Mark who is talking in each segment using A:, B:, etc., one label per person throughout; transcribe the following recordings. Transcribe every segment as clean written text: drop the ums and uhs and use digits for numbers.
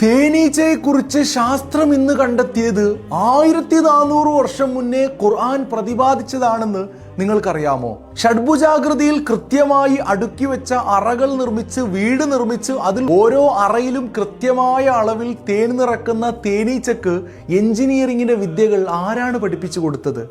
A: തേനീച്ചയെക്കുറിച്ച് ശാസ്ത്രം ഇന്ന് കണ്ടെത്തിയത് 1400 വർഷം മുന്നേ ഖുർആൻ പ്രതിപാദിച്ചതാണെന്ന് നിങ്ങൾക്കറിയാമോ? ഷഡ്ഭുജാകൃതിയിൽ കൃത്യമായി അടുക്കി വെച്ച അറകൾ നിർമ്മിച്ച് വീട് നിർമ്മിച്ച് അതിൽ ഓരോ അറയിലും കൃത്യമായ അളവിൽ തേൻ നിറക്കുന്ന തേനീച്ചക്ക് എഞ്ചിനീയറിംഗിന്റെ വിദ്യകൾ ആരാണ് പഠിപ്പിച്ചു കൊടുത്തത്?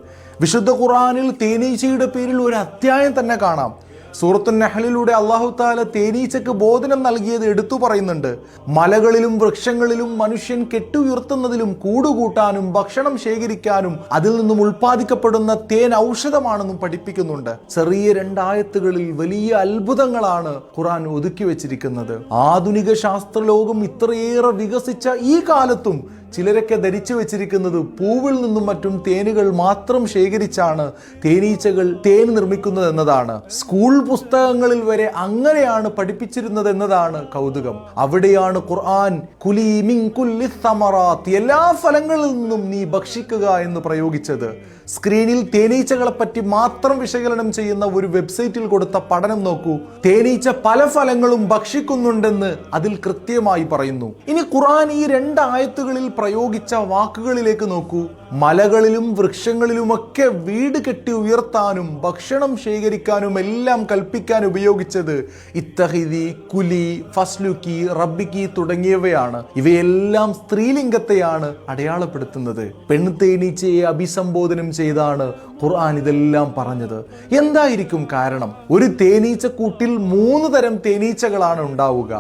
A: വിശുദ്ധ ഖുർആനിൽ തേനീച്ചയുടെ പേരിൽ ഒരു അധ്യായം തന്നെ കാണാം. സൂറത്തുൻ നഹ്ലിലൂടെ അല്ലാഹു തആല തേനീച്ചക്ക് ബോധനം നൽകിയത് എടുത്തു പറയുന്നുണ്ട്. മലകളിലും വൃക്ഷങ്ങളിലും മനുഷ്യൻ കെട്ടുയർത്തുന്നതിലും കൂടുകൂട്ടാനും ഭക്ഷണം ശേഖരിക്കാനും അതിൽ നിന്നും ഉൽപ്പാദിക്കപ്പെടുന്ന തേൻ ഔഷധമാണെന്നും പഠിപ്പിക്കുന്നുണ്ട്. ചെറിയ 2 ആയത്തുകളിൽ വലിയ അത്ഭുതങ്ങളാണ് ഖുർആൻ ഒതുക്കി വെച്ചിരിക്കുന്നത്. ആധുനിക ശാസ്ത്രലോകം ഇത്രയേറെ വികസിച്ച ഈ കാലത്തും ചിലരൊക്കെ ധരിച്ചു വെച്ചിരിക്കുന്നത് പൂവിൽ നിന്നും മറ്റും തേനുകൾ മാത്രം ശേഖരിച്ചാണ് തേനീച്ചകൾ തേൻ നിർമ്മിക്കുന്നത് എന്നതാണ്. സ്കൂൾ പുസ്തകങ്ങളിൽ വരെ അങ്ങനെയാണ് പഠിപ്പിച്ചിരുന്നത് എന്നതാണ് കൗതുകം. അവിടെയാണ് ഖുർആൻ കുലി മിൻ കുല്ലി സമറാത്ത്, എല്ലാ ഫലങ്ങളിൽ നിന്നും നീ ഭക്ഷിക്കുക എന്ന് പ്രയോഗിച്ചത്. സ്ക്രീനിൽ തേനീച്ചകളെ പറ്റി മാത്രം വിശകലനം ചെയ്യുന്ന ഒരു വെബ്സൈറ്റിൽ കൊടുത്ത പഠനം നോക്കൂ. തേനീച്ച പല ഫലങ്ങളും ഭക്ഷിക്കുന്നുണ്ടെന്ന് അതിൽ കൃത്യമായി പറയുന്നു. ഇനി ഖുർആൻ ഈ 2 ആയത്തുകളിൽ പ്രയോഗിച്ച വാക്കുകളിലേക്ക് നോക്കൂ. മലകളിലും വൃക്ഷങ്ങളിലുമൊക്കെ വീട് കെട്ടി ഉയർത്താനും ഭക്ഷണം ശേഖരിക്കാനും എല്ലാം കൽപ്പിക്കാൻ ഉപയോഗിച്ചത് ഇത്തഹിദി, കുലി, ഫസ്ലുക്കി, റബ്ബിക്കി തുടങ്ങിയവയാണ്. ഇവയെല്ലാം സ്ത്രീലിംഗത്തെയാണ് അടയാളപ്പെടുത്തുന്നത്. പെൺതേനീച്ചയെ അഭിസംബോധനം ചെയ്താണ് ഖുർആൻ ഇതെല്ലാം പറഞ്ഞത്. എന്തായിരിക്കും കാരണം? ഒരു തേനീച്ചക്കൂട്ടിൽ 3 തരം തേനീച്ചകളാണ് ഉണ്ടാവുക.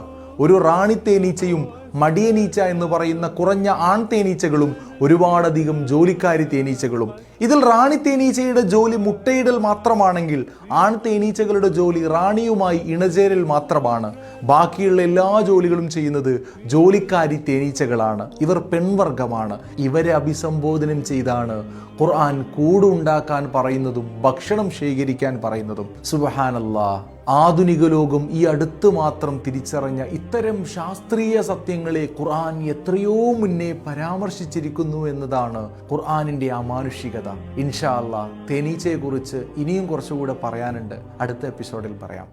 A: ഒരു റാണി തേനീച്ചയും മടിയനീച്ച എന്ന് പറയുന്ന കുറഞ്ഞ ആൺ തേനീച്ചകളും ഒരുപാടധികം ജോലിക്കാരി തേനീച്ചകളും. ഇതിൽ റാണി തേനീച്ചയുടെ ജോലി മുട്ടയിടൽ മാത്രമാണെങ്കിൽ ആൺ തേനീച്ചകളുടെ ജോലി റാണിയുമായി ഇണചേരൽ മാത്രമാണ്. ബാക്കിയുള്ള എല്ലാ ജോലികളും ചെയ്യുന്നത് ജോലിക്കാരി തേനീച്ചകളാണ്. ഇവർ പെൺവർഗമാണ്. ഇവരെ അഭിസംബോധനം ചെയ്താണ് ഖുർആൻ കൂടുണ്ടാക്കാൻ പറയുന്നതും ഭക്ഷണം ശേഖരിക്കാൻ പറയുന്നതും. സുബ്ഹാനല്ലാഹ്, ആധുനിക ലോകം ഈ അടുത്ത് മാത്രം തിരിച്ചറിഞ്ഞ ഇത്തരം ശാസ്ത്രീയ സത്യങ്ങളെ ഖുർആൻ എത്രയോ മുന്നേ പരാമർശിച്ചിരിക്കുന്നു എന്നതാണ് ഖുർആനിന്റെ അമാനുഷികത. ഇൻഷാ അല്ലാഹ് തേനീച്ചയെക്കുറിച്ച് ഇനിയും കുറച്ചുകൂടെ പറയാനുണ്ട്. അടുത്ത എപ്പിസോഡിൽ പറയാം.